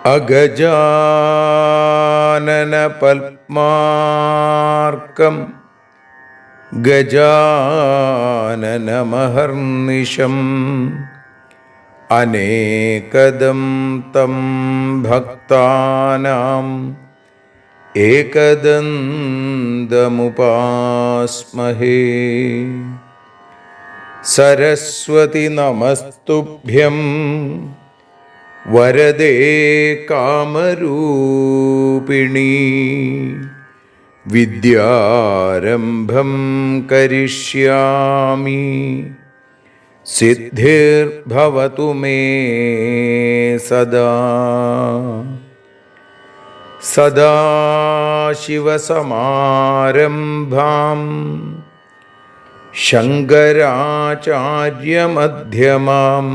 അഗജാനന പത്മാർക്കം ഗജാനനമഹർനിശം അനേകദം തം ഭക്താനാം ഏകദന്തമുപാസ്മഹേ. സരസ്വതി നമസ്തുഭ്യം വരദേ കാമരൂപിണീ. വിദ്യാരംഭം കരിഷ്യാമി സിദ്ധിർഭവതു മേ സദാ. സദാശിവസമാരംഭാം ശങ്കരാചാര്യമധ്യമാം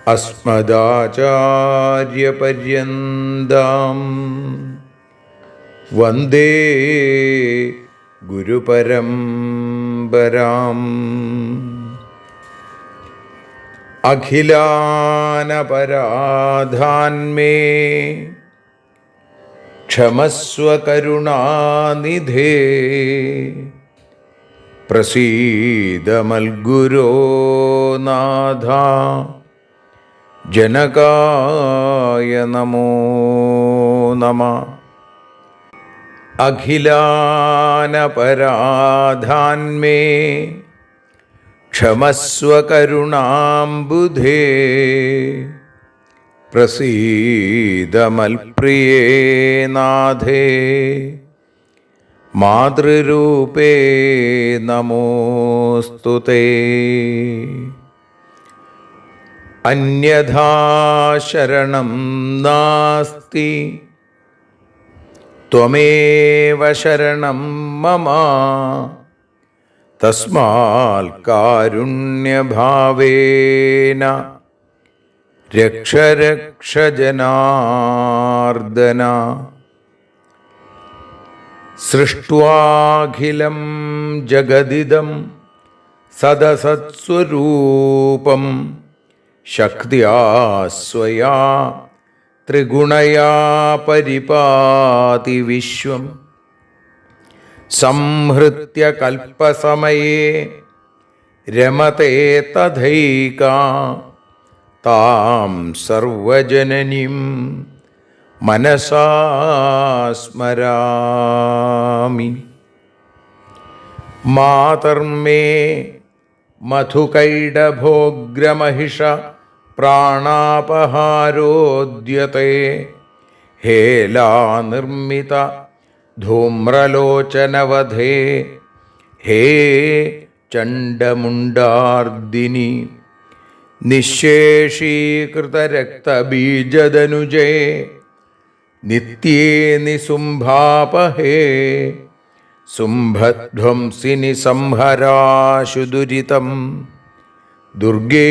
അസ്മദാചാര്യപര്യന്താം വന്ദേ ഗുരുപരമ്പരാം. അഖിലാനപരാധാന്മേ ക്ഷമസ്വ കരുണാനിധേ. പ്രസീദ മൽഗുരോ നാഥ ജനകായ നമോ നമഃ. അഖിലാനപരാധാന്മേ ക്ഷമസ്വ കരുണാംബുധേ. പ്രസീദ മൽപ്രിയേ നാഥേ മാതൃരൂപേ നമോസ്തുതേ. അന്യഥാ ശരണം നാസ്തി ത്വമേവ ശരണം മമ. തസ്മാൽ കാരുണ്യഭാവേന രക്ഷ രക്ഷ ജനാർദ്ദന. സൃഷ്ട്വാഖിലം ജഗദിദം സദസത്സ്വരൂപം ശക്തിയാ സ്വയാ ത്രിഗുണയാ പരിപാതി വിശ്വം. സംഹൃത്യ കൽപ്പസമയേ രമതേ തഥൈകാ. താം സർവജനനീം മനസാ സ്മരാമി. മാതർമേ മധുകൈടഭോഗ്രമഹിഷ പ്രാണാപഹാരോദ്യത്തെ. ഹേലാനിർമ്മിത ധൂമ്രലോചനവധേ. ഹേ ചണ്ഡമുണ്ഡാർദിനി. നിശേഷീകൃതരക്തബീജദനുജേ നിത്യേ നിസുംഭാപഹേ. സുംഭധ്വംസിനി സംഹരാശു ദുരിതം. ദുർഗേ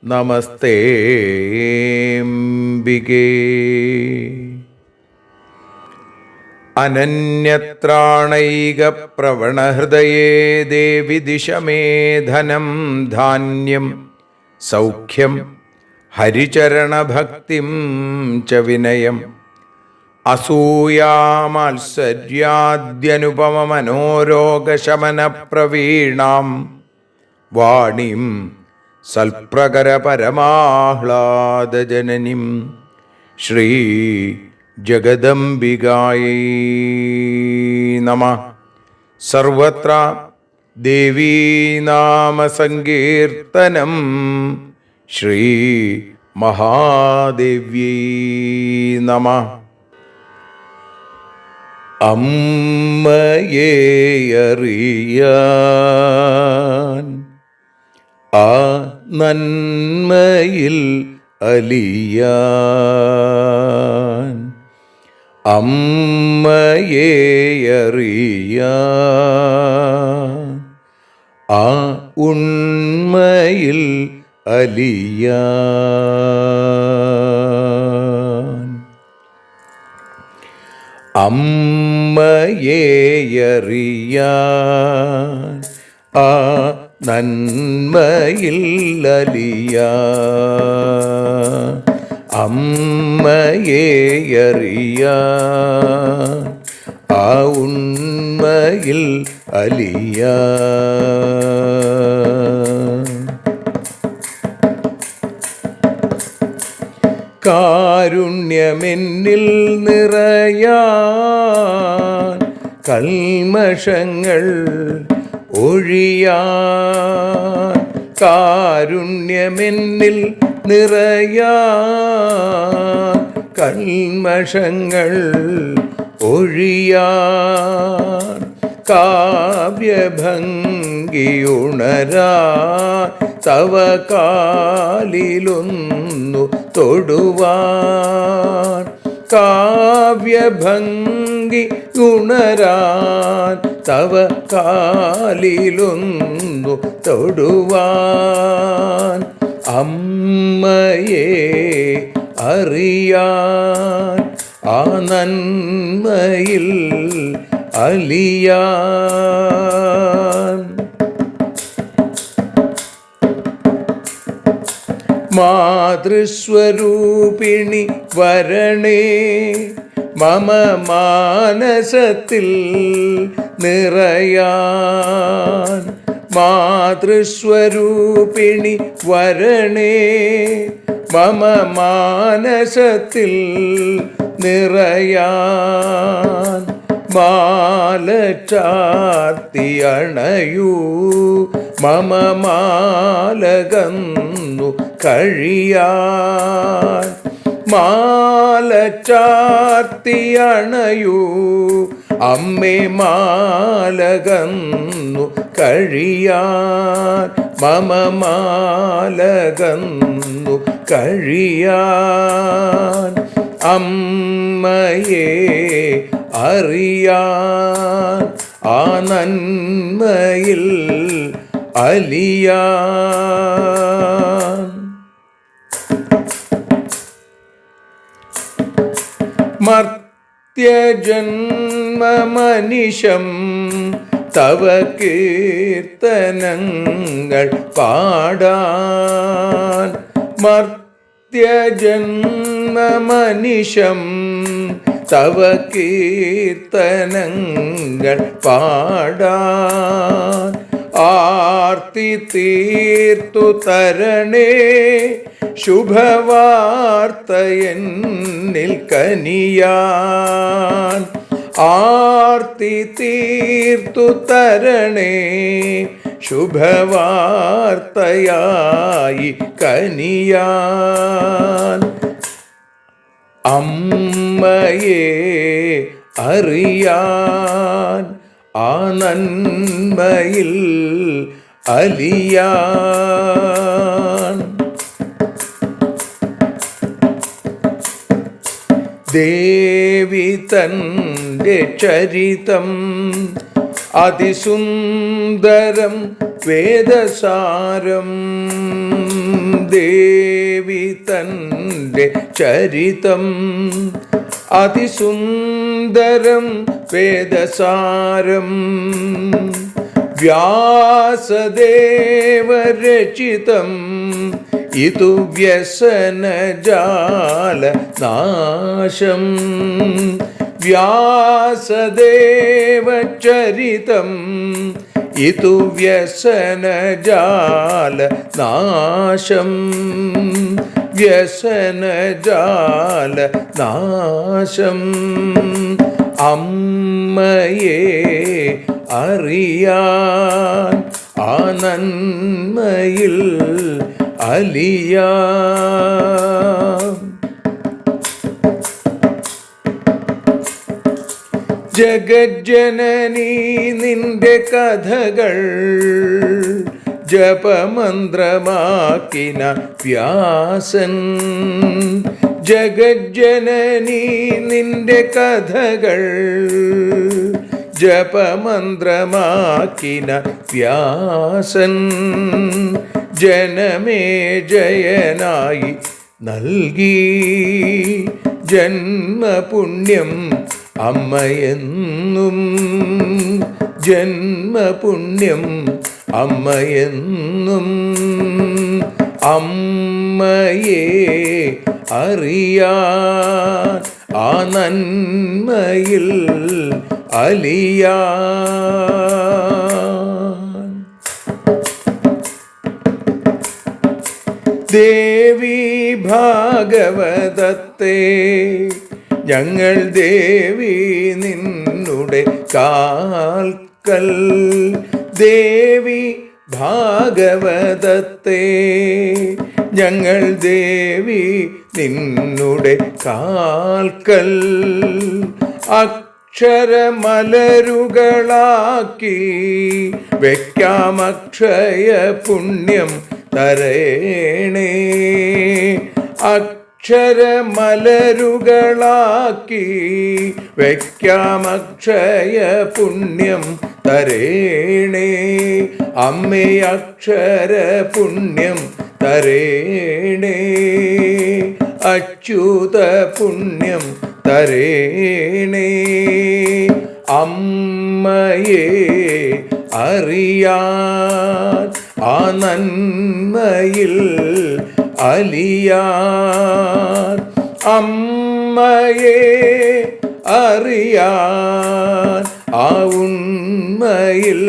നമസ്തേംബികേ. അനന്യത്രാണൈകപ്രവണഹൃദയേ ദേവി ദിശ മേ ധനം ധാന്യം സൗഖ്യം ഹരിചരണഭക്തിം ച വിനയം. അസൂയാമാത്സര്യാദ്യനുപമമനോരോഗശമനപ്രവീണാം വാണീം സൽപ്രകരപരമാഹ്ലാദജനനീം ശ്രീ ജഗദംബികായൈ നമഃ. സർവത്ര ദേവീനാമസങ്കീർത്തനം ശ്രീ മഹാദേവ്യൈ നമഃ. അമ്മയെ അറിയാൻ ആ നന്മയിൽ അലിയാൻ, അമ്മയെ അറിയാൻ ആ ഉണ്മയിൽ അലിയാൻ, അമ്മയെ അറിയാൻ ആ നന്മയിൽ അലിയാൻ, അമ്മയെ അറിയാൻ ആ ഉണ്മയിൽ അലിയാൻ. കാരുണ്യമെന്നിൽ നിറയാൻ, കൽമഷങ്ങൾ ഒഴിയാൻ, കാരുണ്യമെന്നിൽ നിറയാൻ, കൽമഷങ്ങൾ ഒഴിയാൻ, കാവ്യഭംഗിയുണരാൻ തവ കാലിലൊന്നു തൊടുവാൻ, കാവ്യഭംഗി ഉണരാൻ തവ കാലിലൊന്നു തൊടുവാൻ, അമ്മയെ അറിയാൻ ആ നന്മയിൽ അലിയാൻ. മാതൃസ്വരൂപിണി വരണേ മമ മാനസത്തിൽ നിറയാൻ, മാതൃസ്വരൂപിണി വരണേ മമ മാനസത്തിൽ നിറയാൻ, മാല ചാർത്തി അണയൂ മമ മാലകന്നു കഴിയാൻ, മാല ചാർത്തി അണയൂ അമ്മേ മാലകന്നു കഴിയാൻ, മമ മാലകന്നു കഴിയാൻ, അമ്മയെ അറിയാൻ ആ നന്മയിൽ അലിയാൻ. മർത്യജന്മമനിശം തവ കീർത്തനങ്ങൾ പാടാൻ, മർത്യജന്മമനിശം തവ കീർത്തനങ്ങൾ പാടാൻ, ആർത്തി തീർത്തു തരണേ ശുഭവാർത്ത എന്നിൽ കനിയാൻ, ആർത്തി തീർത്തു തരണേ ശുഭവാർത്തയായി കനിയാൻ, അമ്മയെ അറിയാൻ ആ നന്മയിൽ അലിയാൻ. ദേവി തൻ്റെ ചരിതം അതിസുന്ദരം വേദസാരം, ദേവി തൻ്റെ ചരിതം അതിസുന്ദരം വേദസാരം, വ്യാസദേവരചിതം ഇതു വ്യസനജാല നാശം, വ്യാസദേവചരിതം ഇതു വ്യസനജാല നാശം, വ്യസനജാല നാശം, അമ്മയെ അറിയാൻ ആ നന്മയിൽ അലിയാൻ. ജഗജ്ജനനീ നിന്റെ കഥകൾ ജപമന്ത്രമാക്കിന വ്യാസൻ. ജഗജ്ജനനീ നിന്റെ കഥകൾ ജപമന്ത്രമാക്കിന വ്യാസൻ. ജനമേ ജയനായി നൽകി ജന്മപുണ്യം അമ്മയെന്നും. ജന്മപുണ്യം അമ്മയെന്നും. അമ്മയെ അറിയാൻ ആ നന്മയിൽ അലിയാൻ. ദേവി ഭാഗവതത്തെ ഞങ്ങൾ ദേവി നിന്നുടെ കാൽക്കൽ. ദേവി ഭാഗവതത്തെ ഞങ്ങൾ ദേവി നിന്നുടെ കാൽക്കൽ. അക്ഷരമലരുകളാക്കി വയ്ക്കാം അക്ഷയ പുണ്യം തരേണേ. അക്ഷരമലരുകളാക്കി വയ്ക്കാം അക്ഷയ പുണ്യം തരേണേ. അമ്മേ അക്ഷര പുണ്യം തരേണേ. അച്യുത പുണ്യം തരേണേ. അമ്മയെ അറിയാൻ ആ നന്മയിൽ അലിയാൻ. അമ്മയെ അറിയാൻ ആ ഉണ്മയിൽ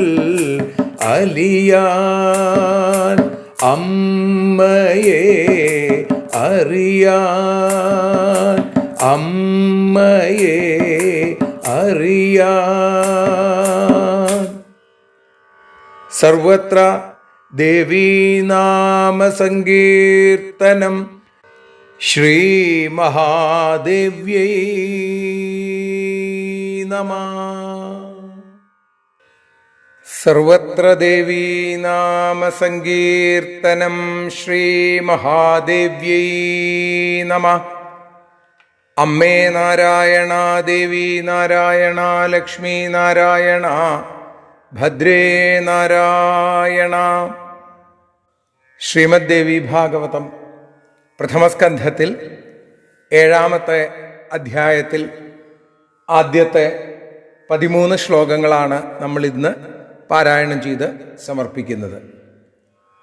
അലിയാൻ. അമ്മയെ അറിയാൻ. അമ്മയെ അറിയാൻ. സർവത്ര ദേവീനാമസങ്കീർത്തനം. ശ്രീ മഹാദേവ്യൈ നമഃ. സർവത്ര ദേവീനാമസങ്കീർത്തനം. ശ്രീ മഹാദേവ്യൈ നമഃ. അമ്മേ നാരായണ, ദേവി നാരായണ, ലക്ഷ്മി നാരായണ, ഭദ്രേ നാരായണ. ശ്രീമദ് ദേവി ഭാഗവതം പ്രഥമസ്കന്ധത്തിൽ 7-ാമത്തെ അധ്യായത്തിൽ ആദ്യത്തെ 13 ശ്ലോകങ്ങളാണ് നമ്മൾ ഇന്ന് പാരായണം ചെയ്ത് സമർപ്പിക്കുന്നത്.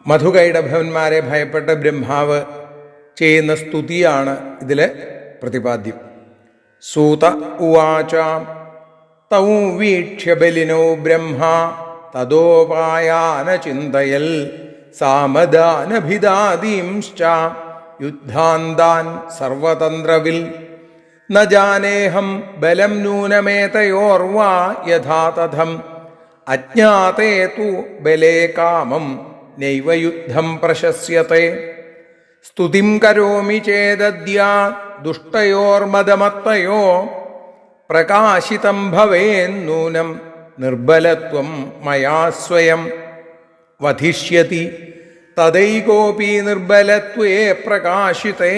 മധുകൈടഭവന്മാരെ ഭയപ്പെട്ട ബ്രഹ്മാവ് ചെയ്യുന്ന സ്തുതിയാണ് ഇതിലെ പ്രതിപാദ്യം. സൂത ഉവാച തൗ വീക്ഷ്യ ബലിനോ ബ്രഹ്മ തദോപായാന ചിന്തയൽ സാമദാനഭിദാദീംശ്ച യുദ്ധാന്താൻ സർവതന്ത്രവിൽ. ന ജാനേഹം ബലം നൂനമേതയോർവാ യഥാ തഥം അജ്ഞാതേ തു ബലേ കാമം നൈവ യുദ്ധം പ്രശസ്യത്തെ. സ്തുതിം കരോമി ചേദദ്യാ ദുഷ്ടയോർമദമത്തയോ പ്രകാശിതം ഭവേന്നൂനം നിർബലത്വം മയാ സ്വയം. വധിഷ്യതി തദൈകോപി നിർബലത്വേ പ്രകാശിതേ.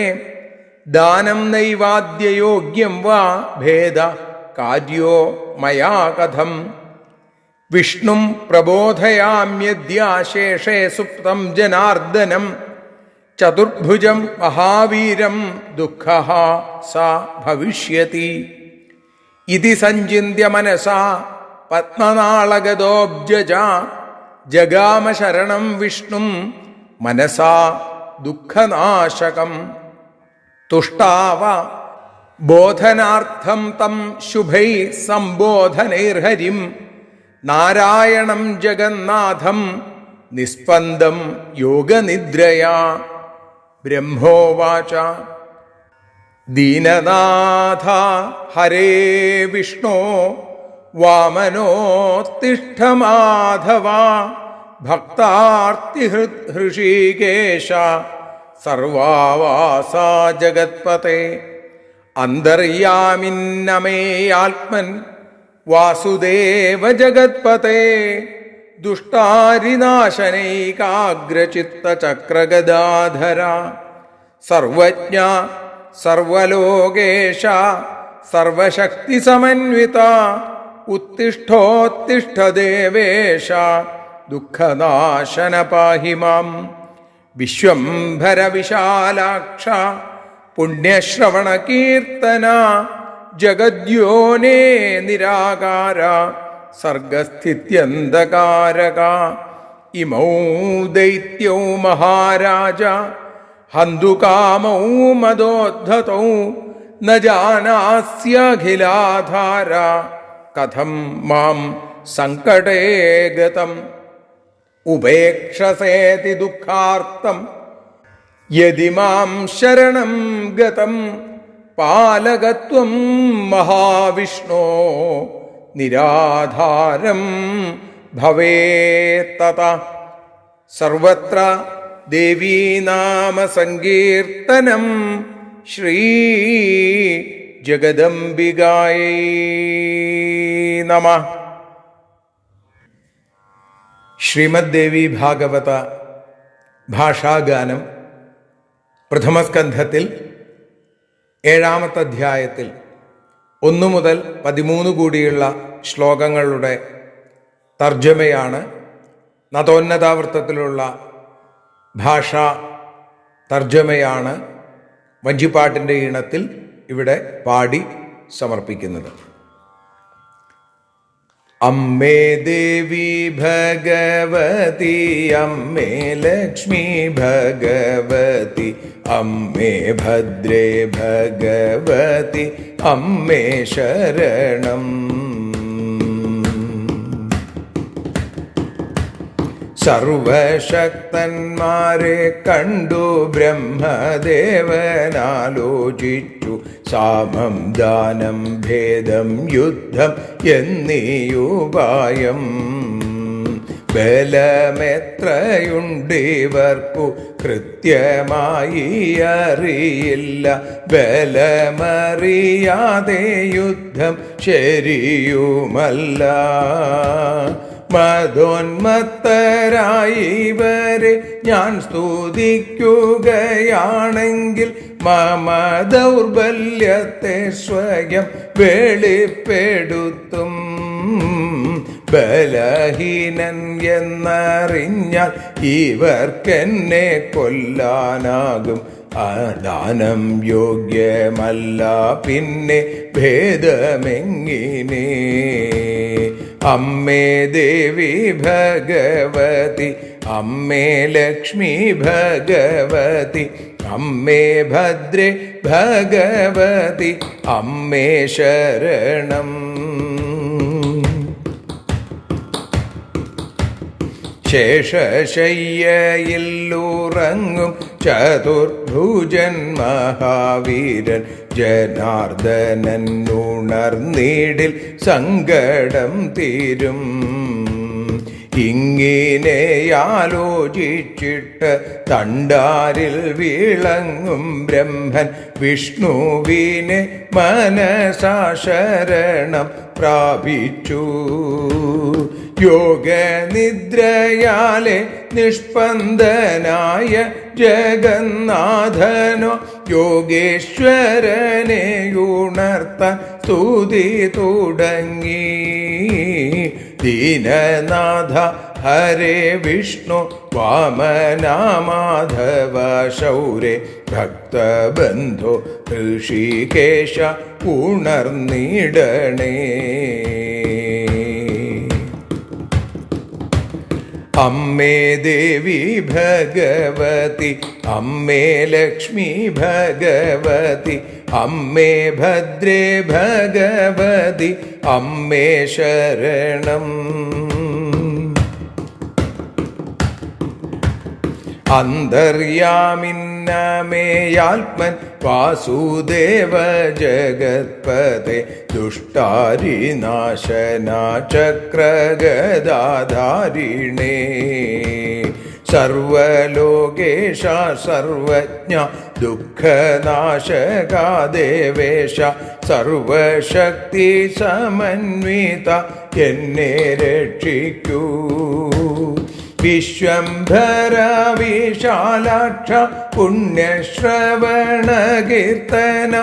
ദാനം നൈവാദ്യയോഗ്യം വാ ഭേദ കാര്യോ മയാ കഥം. വിഷ്ണും പ്രബോധയാമ്യദ്യാശേഷേ സുപ്തം ജനാർദ്ദനം. ചതുർഭുജം മഹാവീരം ദുഃഖഃ സാ ഭവിഷ്യതി. ഇതി സഞ്ചിന്യ മനസാ പത്മനാളഗതോബ്ജജ ജഗാമ ശരണം വിഷ്ണും മനസാ ദുഃഖനാശകം. തുഷ്ടാവ ബോധനാർത്ഥം തം ശുഭൈ സംബോധനൈർഹരിം നാരായണം ജഗന്നാഥം നിസ്പന്ദം യോഗനിദ്രയാ. ബ്രഹ്മോവാച ദീനനാഥ ഹരേ വിഷ്ണോ വാമനോത്തിഷ്ഠ മാധവ ഭക്താർത്തിഹൃഷീകേശ സർവാവാസ ജഗത്പതേ. അന്തര്യാമിന്നമേയാത്മൻ വാസുദേവ ജഗത്പതേ ദുഷ്ടാരിനാശനൈകാഗ്രചിത്തചക്രഗദാധര സർവജ്ഞ സർവലോകേശ സർവശക്തിസമന്വിത ഉത്തിഷ്ഠോത്തിഷ്ഠ ദേവേശ ദുഃഖനാശന പാഹി മാം. വിശ്വംഭര വിശാലാക്ഷ പുണ്യശ്രവണ കീർത്തന ജഗദ്യോനേ നിരാകാര സർഗസ്ഥിത്യന്തകാരക ഇമൗ ദൈത്യൗ മഹാരാജ ഹന്തുകാമൗ മദോദ്ധതൗ ന ജാനാസ്യഖിലാധാര കഥം മാം സങ്കടേ ഗതം. ഉപേക്ഷസേതി ദുഃഖാർത്തം യദി മാം ശരണം ഗതം പാലകത്വം മഹാവിഷ്ണോ നിരാധാരം ഭവേത്തത. സർവത്ര ദേവീനാമസങ്കീർത്തനം ശ്രീ ജഗദംബികായൈ നമഃ. ശ്രീമദ് ദേവി ഭാഗവത ഭാഷാഗാനം പ്രഥമസ്കന്ധത്തിൽ 7-ാമത്തെ അധ്യായത്തിൽ 1 മുതൽ 13 കൂടിയുള്ള ശ്ലോകങ്ങളുടെ തർജ്ജമയാണ്. നതോന്നതാവൃത്തത്തിലുള്ള ഭാഷാ തർജ്ജമയാണ് വഞ്ചിപ്പാട്ടിൻ്റെ ഈണത്തിൽ ഇവിടെ പാടി സമർപ്പിക്കുന്നത്. അമ്മേ ദേവി ഭഗവതി അമ്മേ ലക്ഷ്മി ഭഗവതി അമ്മേ ഭദ്രേ ഭഗവതി അമ്മേ ശരണം. സർവശക്തന്മാരെ കണ്ടു ബ്രഹ്മദേവനാലോചിച്ചു സാമം ദാനം ഭേദം യുദ്ധം എന്നീയുപായം. ബലമെത്രയുണ്ടിവർക്കു കൃത്യമായി അറിയില്ല, ബലമറിയാതെ യുദ്ധം ശരിയുമല്ല. മതോന്മത്തരായി ഇവരെ ഞാൻ സ്തുതിക്കുകയാണെങ്കിൽ മമ ദൗർബല്യത്തെ സ്വയം വെളിപ്പെടുത്തും. ബലഹീനൻ എന്നറിഞ്ഞാൽ ഇവർക്കെന്നെ കൊല്ലാനാകും. ദാനം യോഗ്യമല്ല പിന്നെ ഭേദമെങ്ങിനെ. അമ്മേ ദേവി ഭഗവതി അമ്മേ ലക്ഷ്മി ഭഗവതി അമ്മേ ഭദ്രേ ഭഗവതി അമ്മേ ശരണം. ശേഷശയ്യയില്ലുറങ്ങും ചതുർഭുജൻ മഹാവീരൻ ജനാർദ്ദനൻ ഉണർന്നീടിൽ സങ്കടം തീരും. ഇങ്ങിനെയാലോചിച്ചിട്ട് തണ്ടാരിൽ വിളങ്ങും ബ്രഹ്മൻ വിഷ്ണുവിനെ മനസാ ശരണം പ്രാപിച്ചു. യോഗനിദ്രയാലെ നിഷ്പന്ദനായ ജഗന്നാഥനോ യോഗേശ്വരനെ ഉണർത്താൻ സ്തുതി തുടങ്ങി. ദീനനാഥ ഹരേ വിഷ്ണു വാമന മാധവ ശൗരേ ഭക്തബന്ധോ ഋഷികേശ ഉണർന്നിടണേ. അമ്മേ ദേവി ഭഗവതി അമ്മേ ലക്ഷ്മി ഭഗവതി അമ്മേ ഭദ്രേ ഭഗവതി അമ്മേ ശരണം. അന്തര്യാമിന്നമേയാത്മൻ വാസുദേവ ജഗത്പതേ ദുഷ്ടാരിനാശന ചക്രഗദാധാരിണേ. സർവലോകേശ സർവജ്ഞ ദുഃഖനാശകാ ദേവേശ സർവശക്തി സമന്വിത എന്നെ രക്ഷിക്കൂ. വിശ്വംഭര വിശാലാക്ഷ പുണ്യശ്രവണ കീർത്തന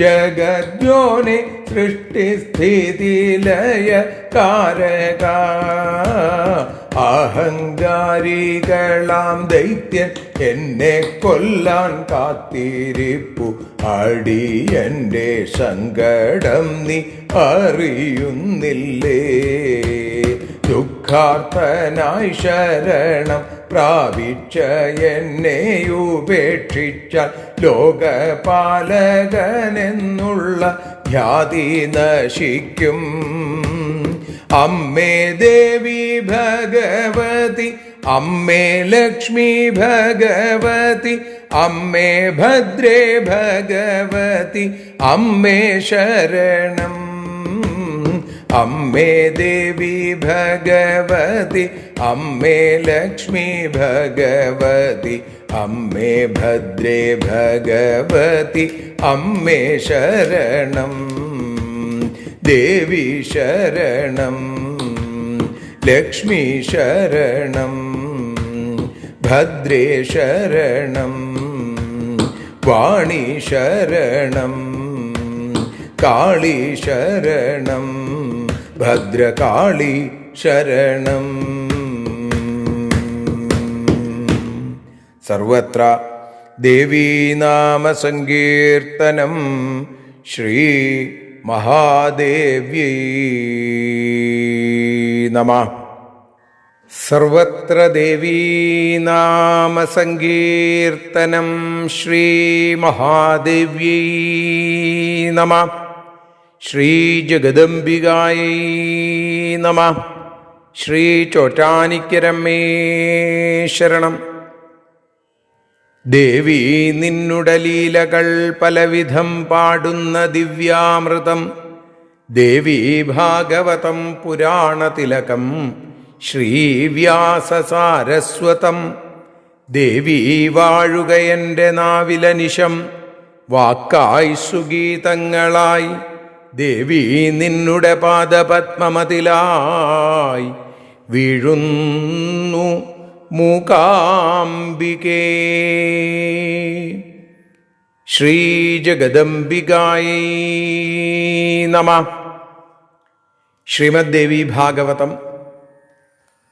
ജഗദ്യോനി സൃഷ്ടിസ്ഥിതിലയ കാരക. അഹങ്കാരികളാം ദൈത്യൻ എന്നെ കൊല്ലാൻ കാത്തിരിപ്പു. അടിയന്റെ സങ്കടം നീ അറിയുന്നില്ലേ. ദുഃഖാർത്ഥനായി ശരണം പ്രാപിച്ച എന്നെ ഉപേക്ഷിച്ചാൽ ലോകപാലകനെന്നുള്ള ഖ്യാതി നശിക്കും. അമ്മേ ദേവി ഭഗവതി, അമ്മേ ലക്ഷ്മി ഭഗവതി, അമ്മേ ഭദ്രേ ഭഗവതി, അമ്മേ ശരണം. അമ്മേ ദേവി ഭഗവതി, അമ്മേ ലക്ഷ്മി ഭഗവതി, അമ്മേ ഭദ്രേ ഭഗവതി, അമ്മേ ശരണം. ദേവി ശരണം, ലക്ഷ്മി ശരണം, ഭദ്രേ ശരണം, വാണി ശരണം, കാളി ശരണം, ഭദ്രകാളി ശരണം. സർവത്ര ദേവീനാമസങ്കീർത്തനം. ശ്രീ മഹാദേവ്യൈ നമഃ. സർവത്ര ദേവീനാമസങ്കീർത്തനം. ശ്രീ മഹാദേവ്യൈ നമഃ. ശ്രീ ജഗദംബികായൈ നമഃ. ശ്രീ ചോറ്റാനിക്കരമ്മേ ശരണം. ദേവി നിന്നുടെ ലീലകൾ പലവിധം പാടുന്ന ദിവ്യാമൃതം. ദേവി ഭാഗവതം പുരാണതിലകം ശ്രീവ്യാസസാരസ്വതം. ദേവി വാഴുക എൻ്റെ നാവിലനിശം വാക്കായി സുഗീതങ്ങളായി. ദേവി നിന്നുടെ പാദപത്മമതിലായി വീഴുന്നു മൂകാംബികേ. ശ്രീ ജഗദംബികായൈ നമഃ. ശ്രീമദ് ദേവി ഭാഗവതം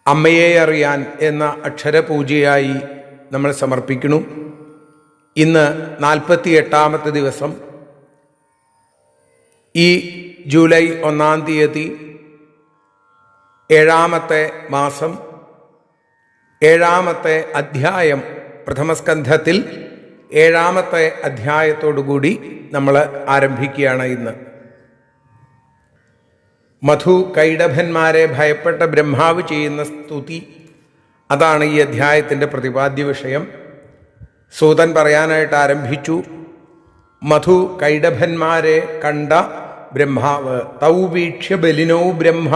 അമ്മയെ അറിയാൻ എന്ന അക്ഷരപൂജയായി നമ്മൾ സമർപ്പിക്കുന്നു. ഇന്ന് 48ാമത്തെ ദിവസം. ഈ ജൂലൈ 1-ാം തീയതി 7ാമത്തെ മാസം 7ാമത്തെ അധ്യായം, പ്രഥമസ്കന്ധത്തിൽ 7ാമത്തെ അധ്യായത്തോടുകൂടി നമ്മൾ ആരംഭിക്കുകയാണ് ഇന്ന്. മധു കൈടഭന്മാരെ ഭയപ്പെട്ട ബ്രഹ്മാവ് ചെയ്യുന്ന സ്തുതി, അതാണ് ഈ അധ്യായത്തിൻ്റെ പ്രതിപാദ്യ വിഷയം. സൂതൻ പറയാനായിട്ട് ആരംഭിച്ചു. മധു കൈടഭന്മാരെ കണ്ട ബ്രഹ്മാവ് തൗ വീക്ഷ്യ ബലിനോ ബ്രഹ്മ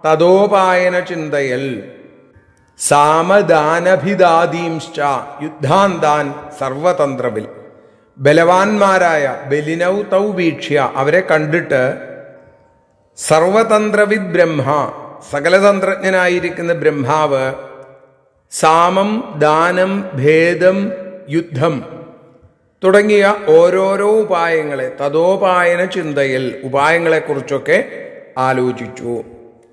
തദോപായന ചിന്തയൽ സാമദാനഭിദാദീംശ്ച യുദ്ധാന്താൻ സർവതന്ത്രവിൽ. ബലവാന്മാരായ ബലിനൗ തൗ വീക്ഷ്യ, അവരെ കണ്ടിട്ട് സർവതന്ത്രവിദ് ബ്രഹ്മ, സകലതന്ത്രജ്ഞനായിരിക്കുന്ന ബ്രഹ്മാവ് സാമം, ദാനം, ഭേദം, യുദ്ധം തുടങ്ങിയ ഓരോരോ ഉപായങ്ങളെ, തദോപായന ചിന്തയിൽ ഉപായങ്ങളെക്കുറിച്ചൊക്കെ ആലോചിച്ചു.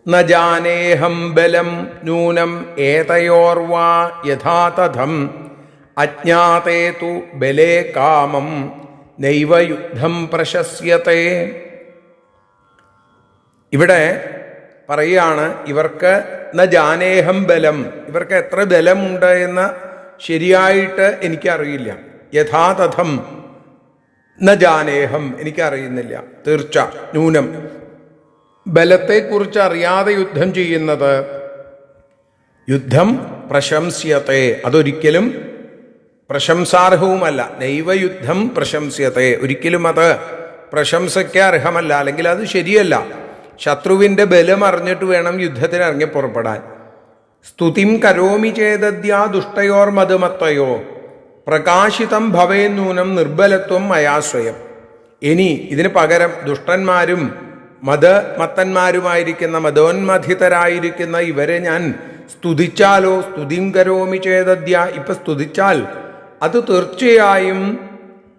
ന ജാനേഹം ബലം നൂനം ഏതയോർവാ യഥാ തഥം അജ്ഞാതേ തു ബലേ കാമം നൈവ യുദ്ധം പ്രശസ്യത്തെ. ഇവിടെ പറയുകയാണ്, ഇവർക്ക് ന ജാനേഹം ബലം, ഇവർക്ക് എത്ര ബലമുണ്ട് എന്ന് ശരിയായിട്ട് എനിക്കറിയില്ല. യഥാതഥം ന ജാനേഹം, എനിക്കറിയുന്നില്ല. തീർച്ച നൂനം, ബലത്തെക്കുറിച്ച് അറിയാതെ യുദ്ധം ചെയ്യുന്നത് യുദ്ധം പ്രശംസ്യത്തെ, അതൊരിക്കലും പ്രശംസാർഹവുമല്ല. നൈവ യുദ്ധം പ്രശംസ്യത്തെ, ഒരിക്കലും അത് പ്രശംസയ്ക്ക് അർഹമല്ല, അല്ലെങ്കിൽ അത് ശരിയല്ല. ശത്രുവിൻ്റെ ബലം അറിഞ്ഞിട്ട് വേണം യുദ്ധത്തിന് ഇറങ്ങി പുറപ്പെടാൻ. സ്തുതിം കരോമി ചേതദ്യാ ദുഷ്ടയോർ മധുമത്തയോ പ്രകാശിതം ഭവേന്നൂനം നിർബലത്വം മയാ സ്വയം. ഇനി ഇതിന് പകരം ദുഷ്ടന്മാരും മത്തന്മാരുമായിരിക്കുന്ന മതോന്മഥിതരായിരിക്കുന്ന ഇവരെ ഞാൻ സ്തുതിച്ചാലോ? സ്തുതിം കരോമി ചേതദ്യ, ഇപ്പൊ സ്തുതിച്ചാൽ അത് തീർച്ചയായും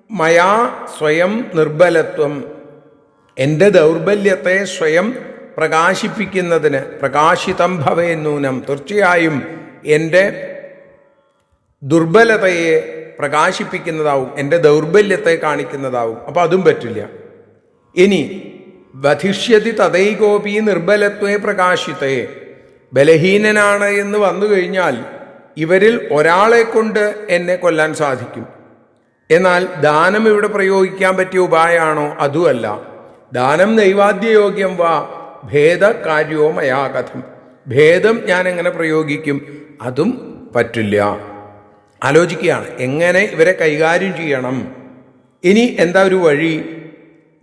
മയാ സ്വയം നിർബലത്വം, എൻ്റെ ദൗർബല്യത്തെ സ്വയം പ്രകാശിപ്പിക്കുന്നതിന്, പ്രകാശിതം ഭവേന്നൂനം, തീർച്ചയായും എൻ്റെ ദുർബലതയെ പ്രകാശിപ്പിക്കുന്നതാവും, എൻ്റെ ദൗർബല്യത്തെ കാണിക്കുന്നതാവും. അപ്പം അതും പറ്റില്ല. ഇനി വധിഷ്യതി തഥൈകോപി നിർബലത്വേ പ്രകാശിതേ, ബലഹീനനാണ് എന്ന് വന്നു കഴിഞ്ഞാൽ ഇവരിൽ ഒരാളെ കൊണ്ട് എന്നെ കൊല്ലാൻ സാധിക്കും. എന്നാൽ ദാനം ഇവിടെ പ്രയോഗിക്കാൻ പറ്റിയ ഉപായമാണോ? അതുമല്ല. ദാനം നൈവാദ്യയോഗ്യം വാ ഭേദകാര്യോ മയാ കഥം, ഭേദം ഞാൻ എങ്ങനെ പ്രയോഗിക്കും? അതും പറ്റില്ല. ആലോചിക്കുകയാണ് എങ്ങനെ ഇവരെ കൈകാര്യം ചെയ്യണം. ഇനി എന്താ ഒരു വഴി?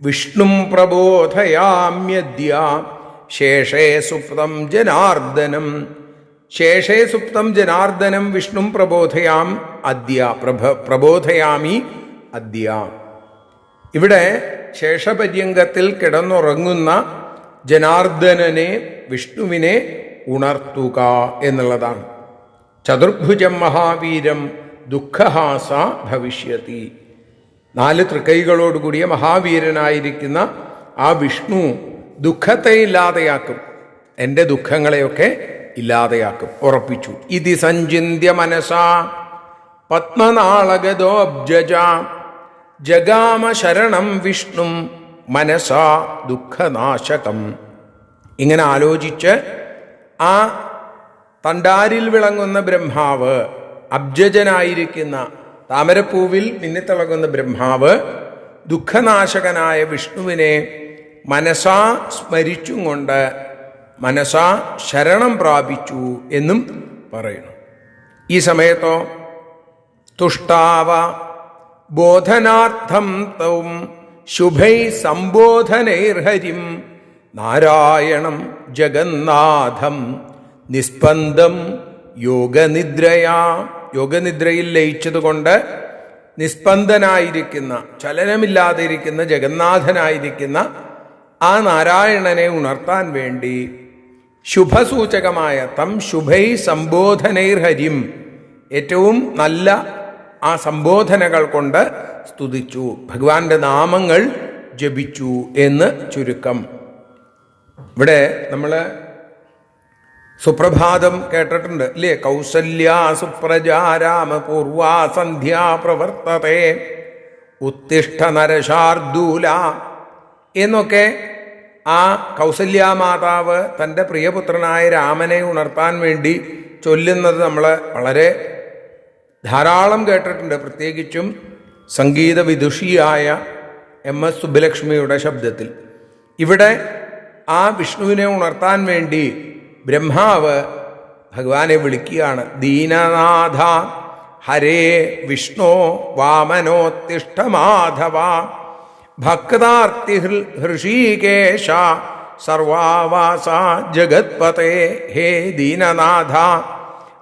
വിഷ്ണും പ്രബോധയാമ്യദ്യ ശേഷേ സുപ്തം ജനാർദ്ദനം, ശേഷേ സുപ്തം ജനാർദ്ദനം വിഷ്ണും പ്രബോധയാം അദ്യ, പ്രബോധയാമി അദ്യ. ഇവിടെ ശേഷപര്യങ്കത്തിൽ കിടന്നുറങ്ങുന്ന ജനാർദ്ദനനെ, വിഷ്ണുവിനെ ഉണർത്തുക എന്നുള്ളതാണ്. ചതുർഭുജം മഹാവീരം ദുഃഖഹാസ ഭവിഷ്യതി, 4 തൃക്കൈകളോടുകൂടിയ മഹാവീരനായിരിക്കുന്ന ആ വിഷ്ണു ദുഃഖത്തെ ഇല്ലാതെയാക്കും, എൻ്റെ ദുഃഖങ്ങളെയൊക്കെ ഇല്ലാതെയാക്കും, ഉറപ്പിച്ചു. ഇതി സഞ്ചിന്യ മനസാ പത്മനാളഗതോബ്ജജ ജഗാമ ശരണം വിഷ്ണും മനസാ ദുഃഖനാശകം. ഇങ്ങനെ ആലോചിച്ച് ആ തണ്ടാരിൽ വിളങ്ങുന്ന ബ്രഹ്മാവ്, അബ്ജജനായിരിക്കുന്ന താമരപ്പൂവിൽ മിന്നിത്തിളങ്ങുന്ന ബ്രഹ്മാവ് ദുഃഖനാശകനായ വിഷ്ണുവിനെ മനസാ സ്മരിച്ചും കൊണ്ട് മനസാ ശരണം പ്രാപിച്ചു എന്നും പറയുന്നു. ഈ സമയത്തോ തുഷ്ടാവ ബോധനാർത്ഥം തൗം ശുഭൈ സംബോധനൈർഹരിം നാരായണം ജഗന്നാഥം നിസ്പന്ദം യോഗനിദ്രയാ, യോഗനിദ്രയിൽ ലയിച്ചതുകൊണ്ട് നിസ്പന്ദനായിരിക്കുന്ന, ചലനമില്ലാതെ ഇരിക്കുന്ന ജഗന്നാഥനായിരിക്കുന്ന ആ നാരായണനെ ഉണർത്താൻ വേണ്ടി ശുഭസൂചകമായ തം ശുഭൈ സംബോധനൈർഹരിം, ഏറ്റവും നല്ല ആ സംബോധനകൾ കൊണ്ട് സ്തുതിച്ചു, ഭഗവാന്റെ നാമങ്ങൾ ജപിച്ചു എന്ന് ചുരുക്കം. ഇവിടെ നമ്മൾ സുപ്രഭാതം കേട്ടിട്ടുണ്ട് അല്ലേ? കൗസല്യാ സുപ്രജാ രാമപൂർവാ സന്ധ്യാ പ്രവർത്തതേ ഉത്തിഷ്ഠ നരശാർദൂല എന്നൊക്കെ ആ കൗസല്യാമാതാവ് തൻ്റെ പ്രിയപുത്രനായ രാമനെ ഉണർത്താൻ വേണ്ടി ചൊല്ലുന്നത് നമ്മൾ വളരെ ധാരാളം കേട്ടിട്ടുണ്ട്. പ്രത്യേകിച്ചും സംഗീത വിദുഷിയായ MS സുബ്ബലക്ഷ്മിയുടെ ശബ്ദത്തിൽ. ഇവിടെ ആ വിഷ്ണുവിനെ ഉണർത്താൻ വേണ്ടി ബ്രഹ്മാവ് ഭഗവാനെ വിളിക്കുകയാണ്. ദീനനാഥ ഹരേ വിഷ്ണോ വാമനോത്തിഷ്ഠ മാധവ ഭക്താർത്തി ഹൃഷീകേശ സർവാവാസ ജഗത്പതേ. ഹേ ദീനനാഥ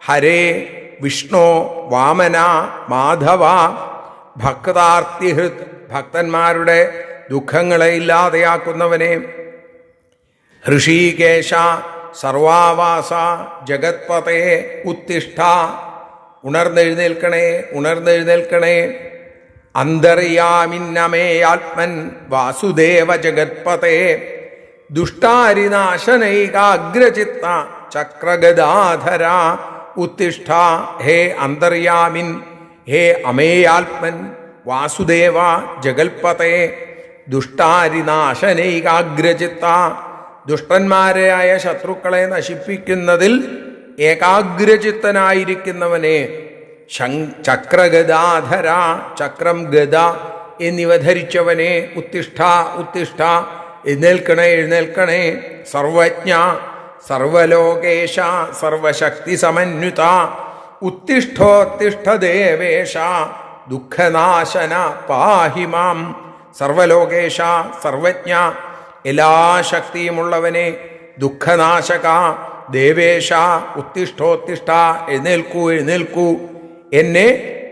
ഹരേ വിഷ്ണോ വാമന മാധവ ഭക്താർത്തിഹൃത്, ഭക്തന്മാരുടെ ദുഃഖങ്ങളെ ഇല്ലാതെയാക്കുന്നവനെ, ഹൃഷീകേശ സർവാവാസ ജഗത്പതേ ഉത്തിഷ്ഠ, ഉണർന്നെഴുന്നേൽക്കണേ, ഉണർന്നെഴുന്നേൽക്കണേ. അന്തർയാമിന്നമേ ആത്മൻ വാസുദേവ ജഗത്പതേ ദുഷ്ടാരിനാശനൈകാഗ്രചിത്ത ചക്രഗദാധര ഉത്തിഷ്ഠ. ഹേ അന്തർയാമിൻ, ഹേ അമേയാത്മൻ വാസുദേവ ജഗൽപതേ ദുഷ്ടാരിനാശനൈകാഗ്രചിത്ത, ദുഷ്ടന്മാരായ ശത്രുക്കളെ നശിപ്പിക്കുന്നതിൽ ഏകാഗ്രചിത്തനായിരിക്കുന്നവനെ, ചക്രഗദാധര, ചക്രം ഗദ എന്നിവ ധരിച്ചവനെ, ഉത്തിഷ്ഠ ഉത്തിഷ്ഠ, എഴുന്നേൽക്കണേ എഴുന്നേൽക്കണേ. സർവജ്ഞ സർവലോകേശ സർവശക്തി സമന്വിത ഉത്തിഷ്ഠോത്തിഷ്ഠ ദേവേശ ദുഃഖനാശന പാഹി മാം. സർവലോകേശ, സർവജ്ഞ, എല്ലാ ശക്തിയുമുള്ളവനെ, ദുഃഖനാശക, ദേവേശ ഉത്തിഷ്ഠോത്തിഷ്ഠ, എഴുന്നേൽക്കൂ എഴുന്നേൽക്കൂ, എന്നെ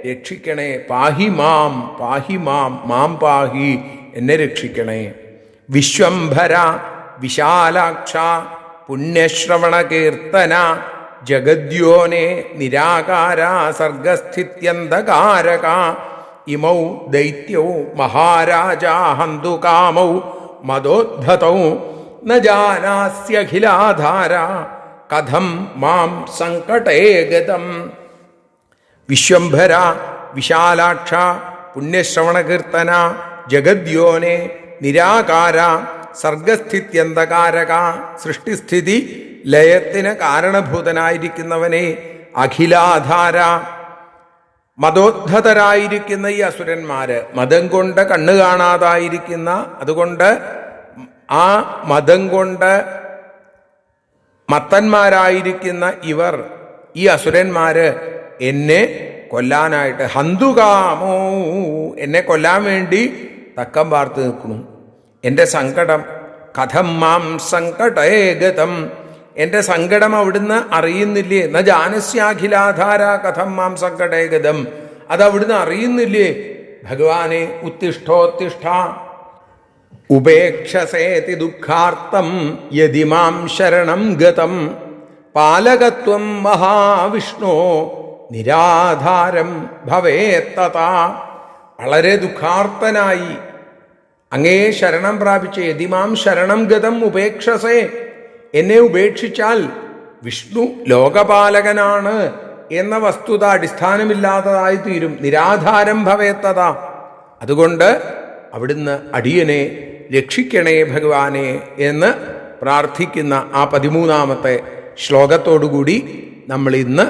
രക്ഷിക്കണേ. പാഹി മാം പാഹി മാം, മാം പാഹി, എന്നെ രക്ഷിക്കണേ. വിശ്വംഭര വിശാലാക്ഷ പുണ്യശ്രവണ കീർത്തന ജഗദ്യോനെ നിരാകാര സർഗസ്ഥിത്യന്തകാരക ഇമൗ ദൈത്യൗ മഹാരാജാ ഹന്തുകാമൗ മദോദ്ധതൗ ന ജാനാസ്യഖിലാധാര കഥം മാം സങ്കടേ ഗതം. വിശ്വംഭര വിശാലാക്ഷ പുണ്യശ്രവണകീർത്തന ജഗദ്യോനെ നിരാകാര സർഗസ്ഥിത്യന്തകാരക, സൃഷ്ടിസ്ഥിതി ലയത്തിന് കാരണഭൂതനായിരിക്കുന്നവനെ, അഖിലാധാര, മതോദ്ധതരായിരിക്കുന്ന ഈ അസുരന്മാര്, മതം കൊണ്ട് കണ്ണു കാണാതായിരിക്കുന്ന, അതുകൊണ്ട് ആ മതം കൊണ്ട് മത്തന്മാരായിരിക്കുന്ന ഇവർ, ഈ അസുരന്മാര് എന്നെ കൊല്ലാനായിട്ട്, ഹന്തുകാമോ, എന്നെ കൊല്ലാൻ വേണ്ടി തക്കം പാർത്ത് നിൽക്കുന്നു. എൻ്റെ സങ്കടം, കഥം മാം സങ്കടേ ഗതം, എൻ്റെ സങ്കടം അവിടുന്ന് അറിയുന്നില്ലേ? ന ജാനസ്യാഖിലാധാര കഥം മാം സങ്കടേ ഗതം, അതവിടുന്ന് അറിയുന്നില്ലേ? ഭഗവാനെ ഉത്തിഷ്ഠോത്തിഷ്ഠ ഉപേക്ഷസേതി ദുഃഖാർത്ഥം യതി മാം ശരണം ഗതം പാലകത്വം മഹാവിഷ്ണോ നിരാധാരം ഭവേത്തതാ. വളരെ ദുഃഖാർത്ഥനായി അങ്ങേ ശരണം പ്രാപിച്ച, യതിമാം ശരണം ഗതം ഉപേക്ഷസേ, എന്നെ ഉപേക്ഷിച്ചാൽ വിഷ്ണു ലോകപാലകനാണ് എന്ന വസ്തുത അടിസ്ഥാനമില്ലാത്തതായി തീരും. നിരാധാരം ഭവേത്തത, അതുകൊണ്ട് അവിടുന്ന് അടിയനെ രക്ഷിക്കണേ ഭഗവാനെ എന്ന് പ്രാർത്ഥിക്കുന്ന ആ 13-ാമത്തെ ശ്ലോകത്തോടുകൂടി നമ്മൾ ഇന്ന്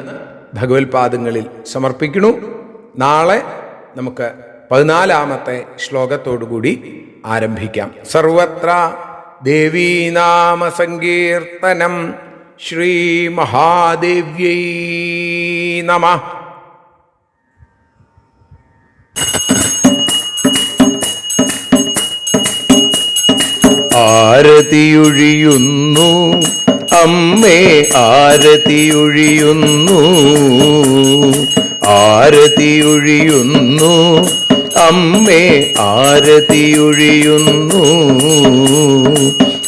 ഭഗവത്പാദങ്ങളിൽ സമർപ്പിക്കുന്നു. നാളെ നമുക്ക് 14-ാമത്തെ ശ്ലോകത്തോടുകൂടി ആരംഭിക്കാം. സർവത്ര ദേവീനാമ സങ്കീർത്തനം. ശ്രീ മഹാദേവ്യൈ നമഃ. ആരതിയൊഴിയുന്നു അമ്മേ, ആരതിയൊഴിയുന്നു, ആരതിയൊഴിയുന്നു അമ്മേ, ആരതിയൊഴിയുന്നു.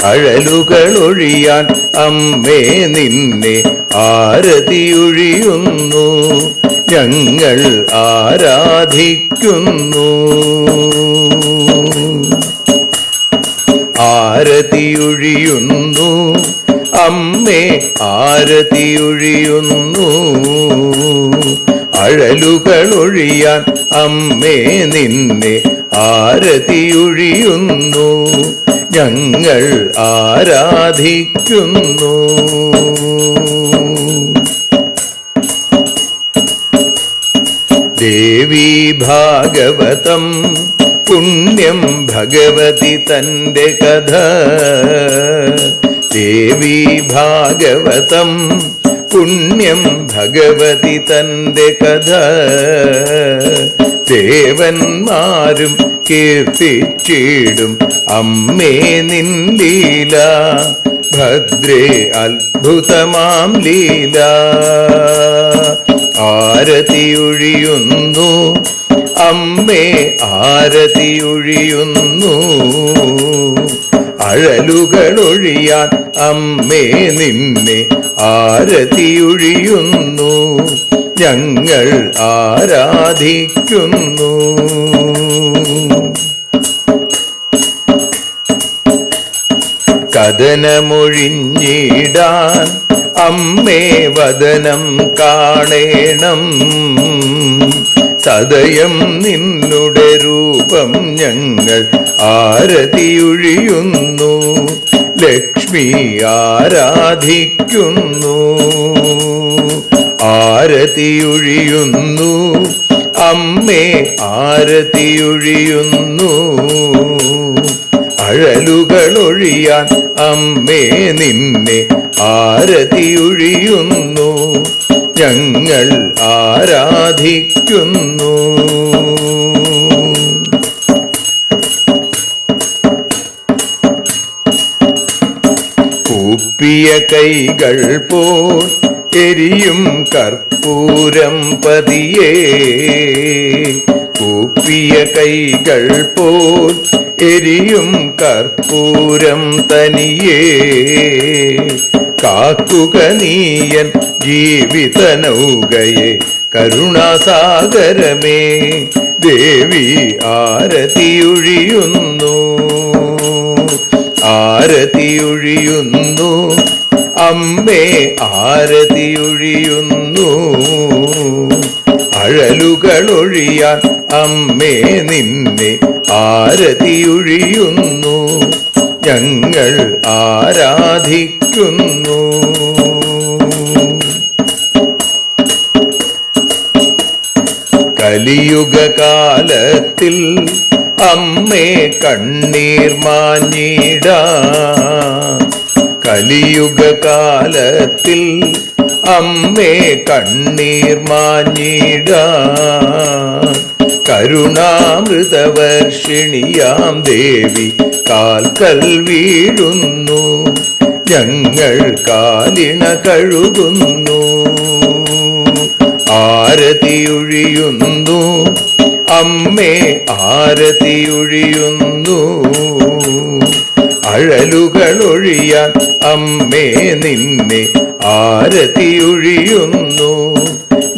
അഴലുകളൊഴിയാൻ അമ്മേ നിന്നെ ആരതിയൊഴിയുന്നു, ഞങ്ങൾ ആരാധിക്കുന്നു. ആരതിയൊഴിയുന്നു അമ്മേ, ആരതിയൊഴിയുന്നു. അഴലുകളൊഴിയാൻ അമ്മേ നിന്നെ ആരതിയൊഴിയുന്നു, ഞങ്ങൾ ആരാധിക്കുന്നു. ദേവീ ഭാഗവതം പുണ്യം ഭഗവതി തന്റെ കഥ. ദേവീ ഭാഗവതം പുണ്യം ഭഗവതി തന്റെ കഥ. ദേവന്മാരും കീർത്തിച്ചിടും അമ്മേ നിൻ ലീല, ഭദ്രേ അത്ഭുതമാം ലീല. ആരതിയൊഴിയുന്നു അമ്മേ, ആരതിയൊഴിയുന്നു. അഴലുകളൊഴിയാൻ അമ്മേ നിന്നെ ആരതിയൊഴിയുന്നു, ഞങ്ങൾ ആരാധിക്കുന്നു. കഥനമൊഴിഞ്ഞിടാൻ അമ്മേ വദനം കാണേണം. സദയം നിന്നുടെ രൂപം ഞങ്ങൾ ആരതിയൊഴിയുന്നു, ലക്ഷ്മി ആരാധിക്കുന്നു. ആരതിയൊഴിയുന്നു അമ്മേ, ആരതിയൊഴിയുന്നു. അഴലുകളൊഴിയാൻ അമ്മേ നിന്നെ ആരതിയൊഴിയുന്നു, ഞങ്ങൾ ആരാധിക്കുന്നു. കൂപ്പിയ കൈകൾ പോൽ എരിയും കർപ്പൂരം പതിയേ. കൂപ്പിയ കൈകൾ പോൽ എരിയും കർപ്പൂരം തനിയേ. കാക്കുക നീയൻ ജീവിത നൗകയെ കരുണാസാഗരമേ. ദേവി ആരതിയൊഴിയുന്നു, ആരതിയൊഴിയുന്നു. അമ്മേ ആരതിയൊഴിയുന്നു. അഴലുകളൊഴിയാൻ അമ്മേ നിന്നെ ആരതിയൊഴിയുന്നു. ഞങ്ങൾ ആരാധിക്കുന്നു. കലിയുഗകാലത്തിൽ അമ്മേ കണ്ണീർ മാഞ്ഞിടാൻ. കലിയുഗകാലത്തിൽ അമ്മേ കണ്ണീർ മാഞ്ഞിടാൻ. കരുണാമൃതവർഷിണിയാം ദേവി കാൽക്കൽ വീഴുന്നു. ഞങ്ങൾ കാലിണ കഴുകുന്നു. ആരതിയൊഴിയുന്നു അമ്മേ ആരതിയൊഴിയുന്നു. അഴലുകളൊഴിയാൻ അമ്മേ നിന്നെ ആരതിയൊഴിയുന്നു.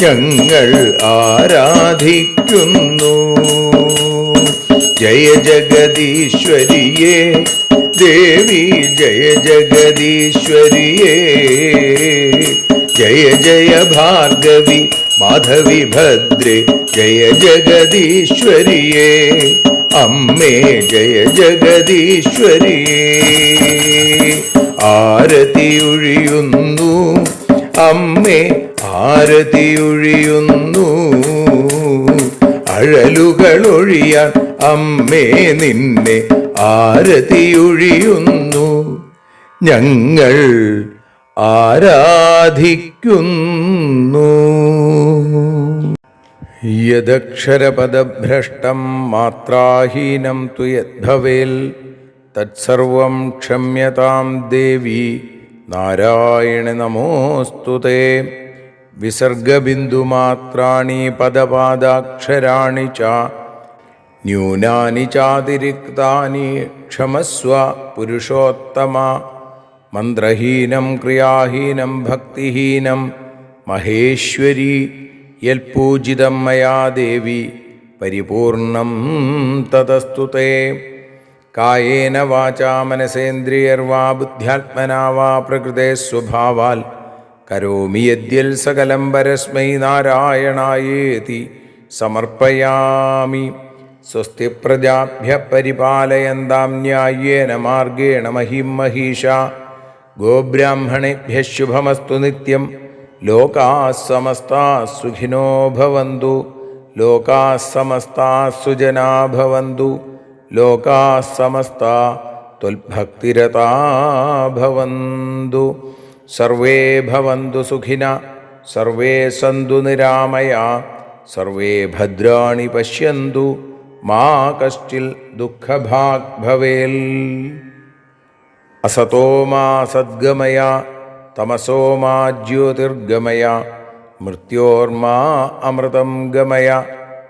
ഞങ്ങൾ ആരാധിക്കുന്നു. ജയ ജഗദീശ്വരിയേ ദേവി ജയ ജഗദീശ്വരിയേ. ജയ ജയ ഭാർഗവി മാധവി ഭദ്രേ ജയ ജഗദീശ്വരിയേ. അമ്മേ ജയ ജഗദീശ്വരിയേ. ആരതിയൊഴിയുന്നു അമ്മേ ആരതിയൊഴിയുന്നു. അഴലുകളൊഴിയാൻ അമ്മേ നിന്നെ ആരതിയൊഴിയുന്നു. ഞങ്ങൾ ആരാധിക്കുന്നു. യദക്ഷരപദഭ്രഷ്ടം മാത്രാഹീനം തു യദ്ഭവേൽ തത്സർവം ക്ഷമ്യതാം ദേവി നാരായണ നമോസ്തുതേ. വിസർഗബിന്ദുമാത്രാണി പദപാദാക്ഷരാണി ച ന്യൂനാനി ചാതിരിക്താനി ക്ഷമസ്വ പുരുഷോത്തമ. മന്ത്രഹീനം ക്രിയാഹീനം ഭക്തിഹീനം മഹേശ്വരി യൽപൂജിതം മയാ ദേവി പരിപൂർണം തതസ്തുതേ. കായേന വാചാ മനസേന്ദ്രിയർവാ ബുദ്ധ്യാത്മനാ വാ പ്രകൃതേ സ്വഭാവാൽ കരോമി യദ്യൽ സകലം പരസ്മൈ നാരായണായേതി സമർപ്പയാമി. സ്വസ്തി പ്രജാഭ്യഃ പരിപാലയന്താം ന്യായേന മാർഗേണ മഹിം മഹീഷാ. ഗോബ്രാഹ്മണേഭ്യഃ ശുഭമസ്തു നിത്യം. ലോകാഃ സമസ്താഃ സുഖിനോ ഭവന്തു. ലോകാഃ സമസ്താഃ സുജനാഃ ഭവന്തു. ലോകാഃ സമസ്താഃ ത്വൽഭക്തിരതാ ഭവന്തു. സർവേ ഭവന്തു സുഖിനഃ സർവേ സന്തു നിരാമയാഃ സർവേ ഭദ്രാണി പശ്യന്തു മാ കശ്ചിൽ ദുഃഖഭാഗ് ഭവേൽ. അസതോ മാ സദ്ഗമയ തമസോ മാ ജ്യോതിർഗമയ മൃത്യോർമാ അമൃതം ഗമയ.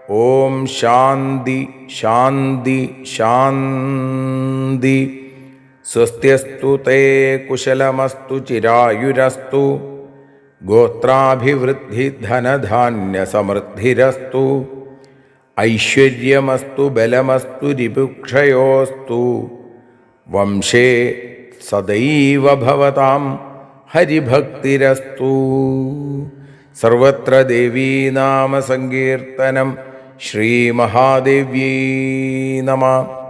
ഓം ശാന്തി ശാന്തി ശാന്തി. സ്വസ്ത്യസ്തു തേ കുശലമസ്തു ചിരായുരസ്തു. ഗോത്രാഭിവൃദ്ധി ധനധാന്യസമൃദ്ധിരസ്തു. ഐശ്വര്യമസ്തു ബലമസ്തു രിപുക്ഷയോസ്തു. വംശേ സദൈവ ഭവതാം ഹരിഭക്തിരസ്തു. സർവത്ര ദേവീനാമസങ്കീർത്തനം. ശ്രീമഹാദേവ്യൈ നമഃ.